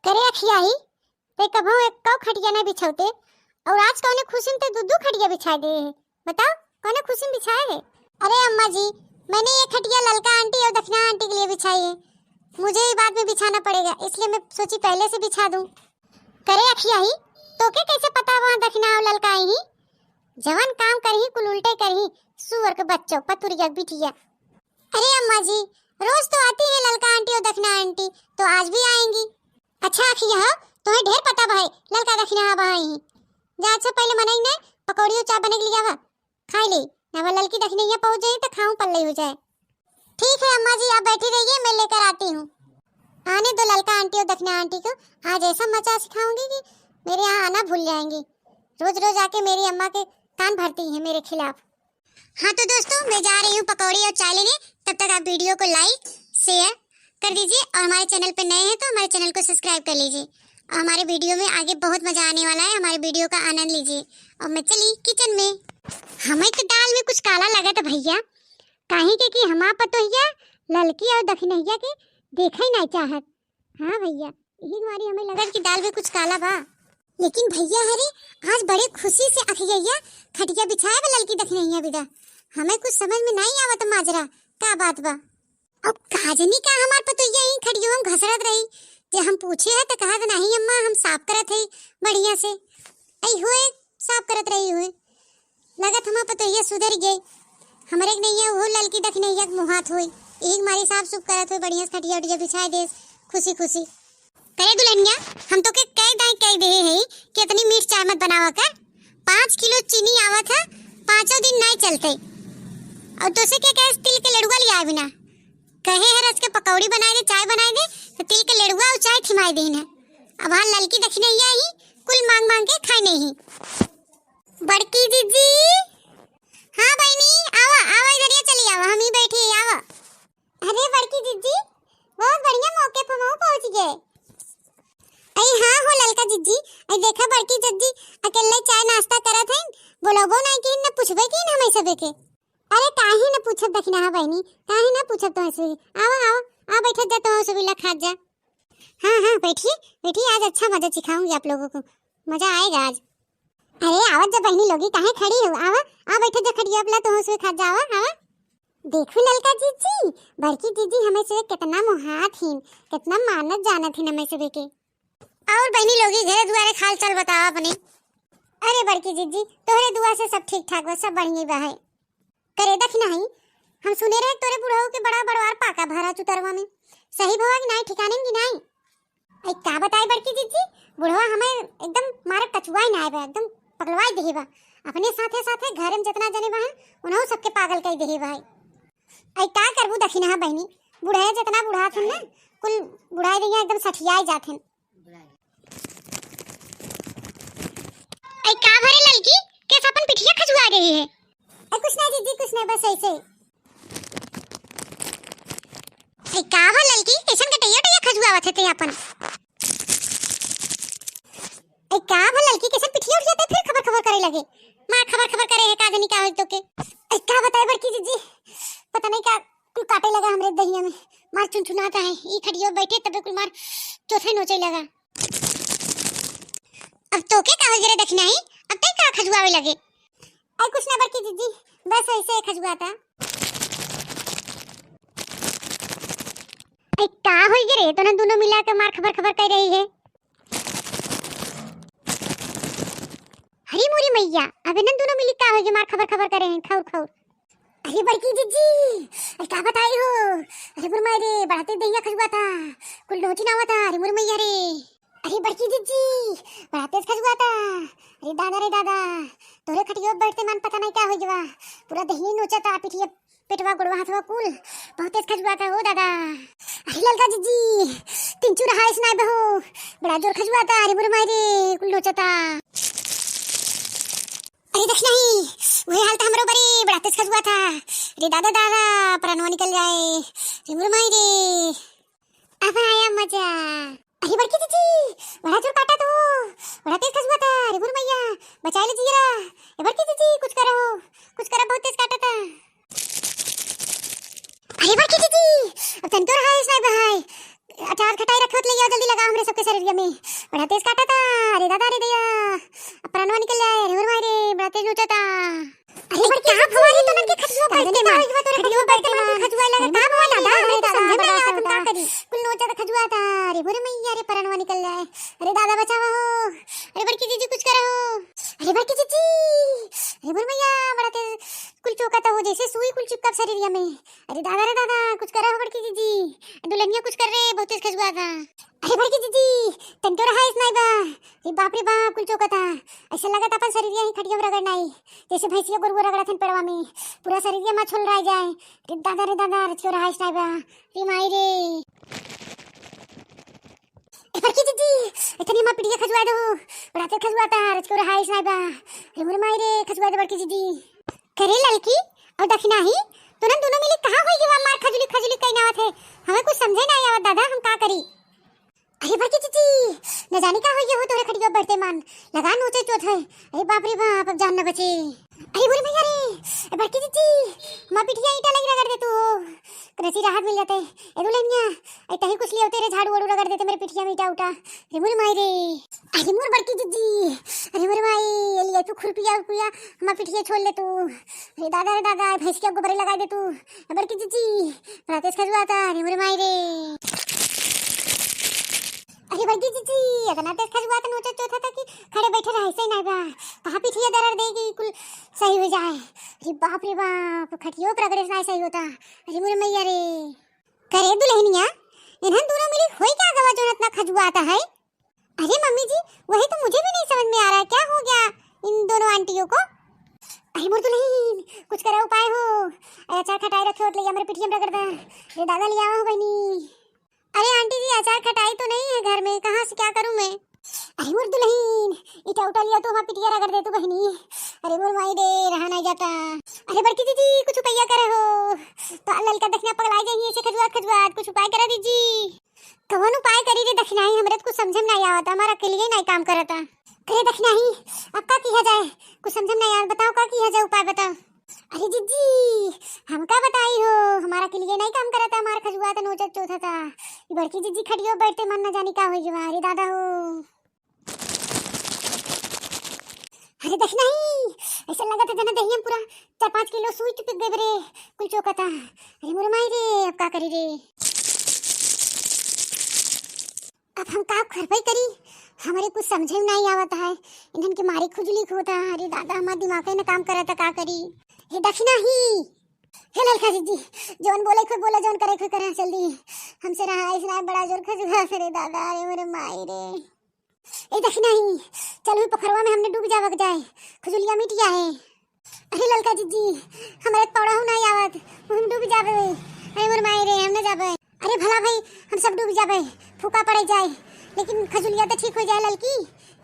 करे अखिया ही ते कभो एक कौ खटिया नहीं बिछाते और आज कौने खुशी में ते दू खटिया बिछा दे है। बताओ कौने खुशी में बिछाए है? अरे अम्मा जी, मैंने ये खटिया ललका आंटी और दक्षिणा आंटी के लिए बिछाई है। मुझे ही बाद में बिछाना पड़ेगा, इसलिए मैं सोची पहले से बिछा दूं। करे अखिया ही तो के कैसे पता वहां दक्षिणा और ललका आई ही? जवान काम करही कुल उल्टे करही, सुअर के बच्चों पतुरिया बिटिया। अरे अम्मा जी, रोज तो आती है ललका आंटी और दक्षिणा आंटी, तो आज भी आएंगी। अच्छा अखिया तुम्हें ढेर पता भाई ललका दक्षिणा भाई ही। जा अच्छा पहले मनाई ने पकौड़ी और चाय बने के लिए आवा खाई ले, ना वो ललकी दक्षिणा पहुंच जाए तो खाऊं पल्ले हो जाए। ठीक है अम्मा जी, आप बैठी रहिए, मैं लेकर आती हूँ। आने दो ललका आंटी और दक्षिणा आंटी को, आज ऐसा मचा सिखाऊंगी कि मेरे यहाँ आना भूल जाएंगी। रोज रोज आके मेरी अम्मा के कान भरती है मेरे खिलाफ। हाँ तो दोस्तों, मैं जा रही हूँ पकौड़ी और चाय लेने। तब तक आप वीडियो को लाइक शेयर कर दीजिए और हमारे चैनल पर नए हैं तो हमारे चैनल को सब्सक्राइब कर लीजिए। और हमारे वीडियो में आगे बहुत मजा आने वाला है, हमारे वीडियो का आनंद लीजिए। और मैं चली किचन में। हमें तो दाल में कुछ काला लगा था भैया, काहे के कि हमारा पतोहिया ललकी और दक्षिणैया के देखा ही नहीं चाहत। हाँ भैया, यही हमारी हमें लगा कि दाल में कुछ काला बा। लेकिन भैया हरे आज बड़े खुशी से अखिया खटिया बिछाए बा ललकी दक्षिणैया बिदा। हमें कुछ समझ में नहीं आवत माजरा का बात बा। अब काजनी का हमार पतोहिया ही खड़ियो हम घसरत रही, जे हम पूछे है तो कहा नहीं अम्मा हम साफ करत है बढ़िया से। आई होए साफ करत रही हुए, लगत हमार पतोहिया सुधर गई। हमरे के नहीं है वो ललकी दक्षिणैया के मुहात होई, एक मारी साफ सुफ करत होई बढ़िया से खटिया उटिया बिछाए दे खुशी खुशी। करे दुल्हनिया, हम तो के कह दे है कि इतनी मीठ चाय मत बनावा कर। 5 किलो चीनी आवत है, 5 दिन नहीं चलते। और तो से क्या तिल के लड़ुआ लिया बिना कहे है रस के पकौड़ी बनाए दे चाय बनाए दे तो तिल के लड़ुआ और चाय थिमाई देन है। अब हाँ ललकी दक्षिणैया ही कुल मांग मांग के खाए नहीं। बड़की जीजी, हाँ बहनी आवा आवा इधर ये चली आवा, हम ही बैठे आवा। अरे बड़की जीजी बहुत बढ़िया मौके पर हम पहुंच गए। अरे हाँ हो ललका जीजी, अरे देखा बड़की जीजी अकेले चाय नाश्ता करत हैं, बोलबो नहीं कि न पूछबे कि न हमें सबे के। अरे काहे न पूछब दक्षिणा बहनी, काहे न पूछब तो ऐसे। आवा आवा आ बैठ जा तो सबीला खा जा। हाँ हाँ बैठिए बैठिए, आज अच्छा मजा सिखाऊंगी आप लोगों को, मजा आएगा आज। अरे आवत जा बहनी लोगी, काहे खड़ी हो, आवा आ बैठ जा खड़ी अपना तो से खा जा। आवा आवा देखो ललका जीजी, बड़की जीजी हमें से कितना मुहात हिन, कितना मानत जानत हिन हमें सबे के। और बहनी लोगी घरे दुआरे खाल चाल बताओ अपने। अरे बड़की जीजी तोहरे दुआ से सब ठीक ठाक बा, सब बढ़िया बा है। करे दक्षिणा ही हम सुने रहे तोरे बुढ़ऊ के बड़ा बड़वार पाका भरा चुतरवा में, सही भवा कि नहीं ठिकाने की नहीं। आई का बताए बड़की जीजी, बुढ़वा हमें एकदम मारे कचुआई ना बा, एकदम पगलवाई देही बा। अपने साथे साथे घर में जितना जने बा उन्हों सबके पागल कई देही बा। आई का करबू दक्षिणा बहनी, बुढ़े जितना बुढ़ा थे ना कुल बुढ़ाई दिया एकदम सठियाई जाथे। आई का भरे ललकी कैसे अपन पिठिया खजुआ गई है। आई कुछ नहीं जीजी कुछ नहीं, बस ऐसे। आई का भा ललकी कैसन के टैया टैया खजुआवत है ते अपन। आई का भा ललकी कैसन पिठिया उठ जाते फिर खबर खबर करे लगे। मां खबर खबर करे है का जनी का हो तो के। आई का बताए बड़की जीजी, पता नहीं का कुल काटे लगा हमरे दहिया में, मार चुनचुनाता है। ई खड़ियो बैठे तबे कुल मार चौथे नोचे लगा। अब तो के का हो गरे दक्षिणा ही, अब तक का खजुआवे लगे। आई कुछ ना बड़की जीजी, बस ऐसे खजुआता। आई का होई गरे तो ना दोनों मिला के मार खबर खबर कर रही है। हरी मोरी मैया, अबे ना दोनों मिली का होई मार खबर खबर करे हैं खाउर खाउर। अरे बड़की जीजी अरे का बताई हो, अरे बुर मारे बढ़ाते दहिया खजुआता कुल नोची ना हुआ था। अरे मुर मैया रे, अरे बड़की जीजी बड़ा तेज खजुआता। अरे दादा रे दादा, तोरे खटियो बैठते मन पता नहीं क्या हो जवा, पूरा दही नोचता पिठिया पेटवा गुड़वा हाथवा कुल बहुत तेज खजुआता हो दादा। अरे ललका जीजी तिंचू रहा इसना बहो, बड़ा जोर खजुआता। अरे बुर मारे कुल नोचता। अरे दक्षिणा ही वही हाल था हमरो बड़ी, बड़ा तेज खजुआता। अरे दादा दादा प्राणवा निकल जाए। अरे बुर मारे अब आया मजा। अरे बड़की जीजी बड़ा जोर काटा तो, बड़ा तेज खजुआता। अरे बुर मैया बचा ले जीरा। ए बड़की जीजी कुछ करो बहुत तेज काटा था। अरे बड़की जीजी अब तन तो रहा है इसमें भाई, अचार खटाई रखो तो ले आओ जल्दी, लगाओ हमरे सब के शरीर में बड़ा तेज काटा था। अरे दादा रे दया, अब प्राणवा निकल जाए। अरे मारे बड़ा तेज नोचा था। अरे पर क्या फवारी तो नन के खजुआ पड़ते मां, खजुआ पड़ते मां, खजुआ लगा का हुआ दादा। अरे समझ में आया तुम का करी, कुल नोचा था खजुआ था। अरे बोरे मैया रे प्राणवा निकल जाए। अरे दादा बचाओ हो। अरे बड़की जीजी कुछ करो। अरे बड़की जीजी, अरे बोरे मैया बड़ा तेज कुल चौका था, हो जैसे सुई कुल चिपका शरीर में। अरे दादा रे दादा कुछ करो हो बड़की जीजी। दुल्हनिया कुछ कर रे, बहुत तेज खजुआ था। अरे बड़की जीजी तंतो रहा इस नहीं बा। अरे बाप रे बाप कुल चौका था। ऐसा लगा था अपन शरीर ही खटिया में रगड़ना ही, जैसे भैंसिया गोरु रगड़ा थन पेड़वा में पूरा शरीर में छोल रह जाए। रे दादा रचो रहा इस नहीं बा। रे माई रे बड़की जीजी इतनी मां पिटिया खजुआ दो, बड़ा तेज खजुआ था, रचो रहा इस नहीं बा। रे मोर माई रे खजुआ दो बड़की जीजी। करे लड़की और दखना ही तो ना दोनों मिली कहां होई गे मार खजुली खजुली कहीं ना आवत है, हमें कुछ समझे ना आवत दादा, हम का करी। अरे बड़की जीजी न जाने का हो ये हो तोरे खटिया बढ़ते मान लगा नोचे चोट है। अरे बाप रे बाप अब जान न बचे। अरे बोले भैया रे बड़की जीजी मां पिटिया ईटा लगी रगड़ दे तू, करसी राहत मिल जाते। ए दुल्हनिया ए तही कुछ लियो तेरे झाड़ू वाड़ू रगड़ देते मेरे पिटिया में ईटा उठा। अरे मोर माई रे, अरे मोर बड़की जीजी, अरे मोर माई लिए तू खुरपिया कुया मां पिटिया छोड़ ले तू। अरे दादा भैंस के गोबर लगा दे तू। बड़की जीजी बड़ा तेज खजुआ था। अरे मोर माई रे, अरे बड़की जीजी इतना तेज खजुआ था नोचा चौथा था कि खड़े बैठे रहे ऐसे नहीं बा, कहाँ पिठिया दर्द देगी कुल सही हो जाए। अरे बाप रे बाप खटियो पर रगड़े से सही होता। अरे मोर मैया रे करे दुल्हनिया इन्हन दोनों मिली होई क्या गवा जो इतना खजुआ आता है। अरे मम्मी जी वही तो मुझे भी नहीं समझ में आ रहा है क्या हो गया इन दोनों आंटियों को। अरे मोर दुल्हन कुछ करा उपाय हो। अचार खटाई रखे होत ले मेरे पिठिया में रगड़ दे। अरे दादा ले आओ बहनी। अरे आंटी जी अचार खटाई तो नहीं है घर में, कहाँ से क्या करूं मैं। अरे मोर दुल्हन इटा उठा लिया तो वहाँ पिटिया रगड़ दे तू बहनी। अरे मोर माई दे रहा नहीं जाता। अरे बड़की दीदी कुछ उपाय करे हो तो ललका दखना पगला जाइए ऐसे खजुआ कुछ उपाय करा दीजी। कौन उपाय करी रे दखना ही हमरे कुछ समझ में नहीं आवता, हमारा के लिए नहीं काम करता। करे दखना ही अब का किया जाए कुछ समझ में नहीं आ, बताओ का किया जाए उपाय बताओ। अरे जीजी हम का बताई हो हमारा के लिए नहीं काम करता, हमारा खजुआ था नोचा चौथा था। बड़की जीजी खड़ियो बैठते मन न जाने का हो गया। अरे दादा हो अरे दखना ही ऐसा लगा था जना दहिया पूरा 4-5 किलो सुई टपक गए रे कुल चौका था। अरे मोर माई रे अब का करी रे, अब हम का खरपाई करी हमारे कुछ समझ में नहीं आवता है। इन्हन के मारे खुजली होता। अरे दादा हमारा दिमाग में काम करता का करी। हे दखना ही हे ललका जीजी जौन बोले खुद बोला जौन करे खुद करे जल्दी हमसे रहा इतना बड़ा जोर खजुआ। अरे दादा अरे मेरे माई रे ए दखना ही चल पोखरवा में हमने डूब जावक जाए खुजलिया मिटिया है। अरे ललका जीजी हमारे पौड़ा हो नहीं आवत हम डूब जावे। अरे मेरे माई रे हम न जावे। अरे भला भाई हम सब डूब जावे फूका पड़ जाए लेकिन खजुलिया तो ठीक हो जाए ललकी।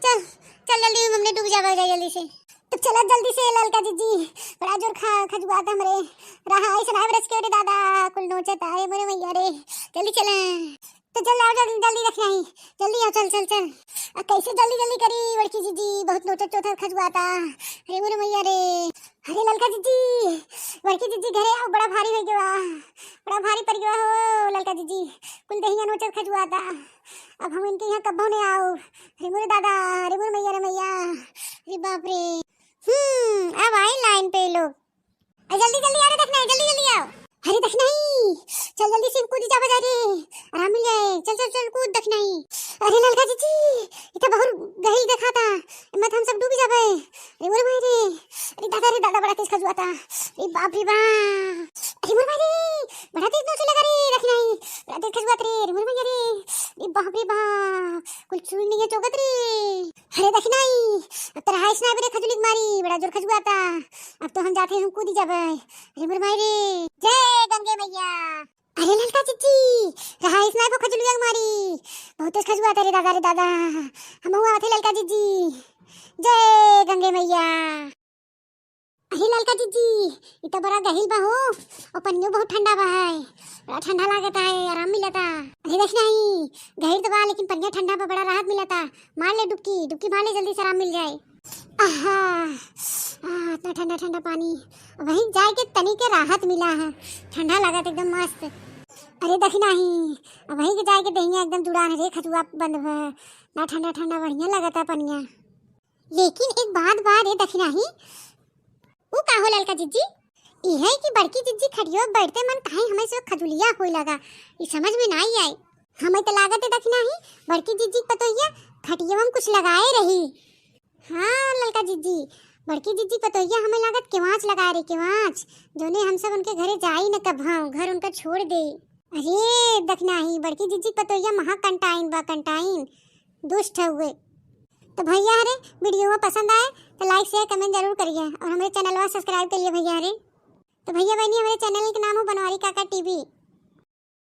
चल चल जल्दी हमने डूब जावे जल्दी से। तो चला जल्दी से ललका जीजी बड़ा जोर खजुआ था हमरे रहा ऐसा एवरेज के दादा कुल नोचे था। अरे मेरे मैया रे जल्दी चले तो चल आओ जल्दी रखना ही जल्दी आओ चल चल चल। कैसे जल्दी करी बड़की जीजी बहुत नोचा चौथा खजुआ था। अरे मेरे मैया रे, अरे ललका जीजी बड़की जीजी घरे आओ बड़ा भारी हो गया बड़ा भारी पड़ गया हो ललका जीजी कुल दहिया नोचा खजुआ था। अब हम इनके यहाँ कब होने आओ। अरे मेरे दादा अरे मेरे मैया रे मैया अरे बाप रे। अब आई लाइन पे लोग जल्दी आ रहे देखना जल्दी आओ। अरे दखना ही चल जल्दी से कूद जा रे आराम मिल जाए। चल कूद दखना ही। अरे ललका जीजी इतना बहुत गहरी देखा था मत हम सब डूब जावे। अरे मोर भाई रे, अरे दादा बड़ा तेज खजुआ था। अरे बाप रे बाप, अरे मोर भाई रे बड़ा तेज नोच लगा रे दखना ही बड़ा तेज खजुआ रे। अरे मोर भैया रे, अरे बाप रे बाप कुल सुन नहीं है चौकत रे। अरे दखना ही अब तो रहा इसना बड़े खजुली मारी बड़ा जोर खजुआ था। अब तो हम जाते हम कूद जावे। अरे मोर भाई रे जय गंगे मैया। अरे ललका जीजी रहा इसना को खजुलिया मारी बहुत तेज खजुआ था रे दादा हम हुआ थे ललका जीजी जय गंगे मैया। अरे ललका जीजी इतना बड़ा गहिल बा हो और पन्नियों बहुत ठंडा बा है बड़ा ठंडा लागता है आराम मिलता। अरे देखना ही गहिल तो बा लेकिन पन्निया ठंडा बा बड़ा राहत मिलता। मार ले डुबकी मार ले जल्दी से आराम मिल जाए। आहा इतना ठंडा पानी वहीं जाए के तनी के राहत मिला है ठंडा लगा एकदम मस्त। अरे दखना ही अब वहीं के जाए के दहिया एकदम दुड़ान रे खजुआ बंद है ना ठंडा ठंडा बढ़िया लगता पनिया। लेकिन एक बात रे दखना ही वो का हो ललका जिज्जी ई है कि बड़की जिज्जी खड़ियो बैठते मन काहे हमें से खजुलिया होई लगा ई समझ में नहीं आई। हमें तो लागत है दखना ही बड़की जिज्जी पतोहिया खटिया में कुछ लगाए रही। हाँ ललका जिज्जी बड़की जिज्जी पतोहिया हमें लागत केवाच लगा रही केवाच जोने हम सब उनके घरे जाई न कभाऊ घर उनका छोड़ दे। अरे दखना ही बड़की जिज्जी पतोहिया महा कंटाइन बा कंटाइन दुष्ट हुए। तो भैया हरे वीडियो पसंद आए तो लाइक शेयर कमेंट जरूर करिए और हमारे चैनल को सब्सक्राइब करिए भैया हरे। तो भैया बहनी हमारे चैनल का नाम है बनवारी काका टीवी।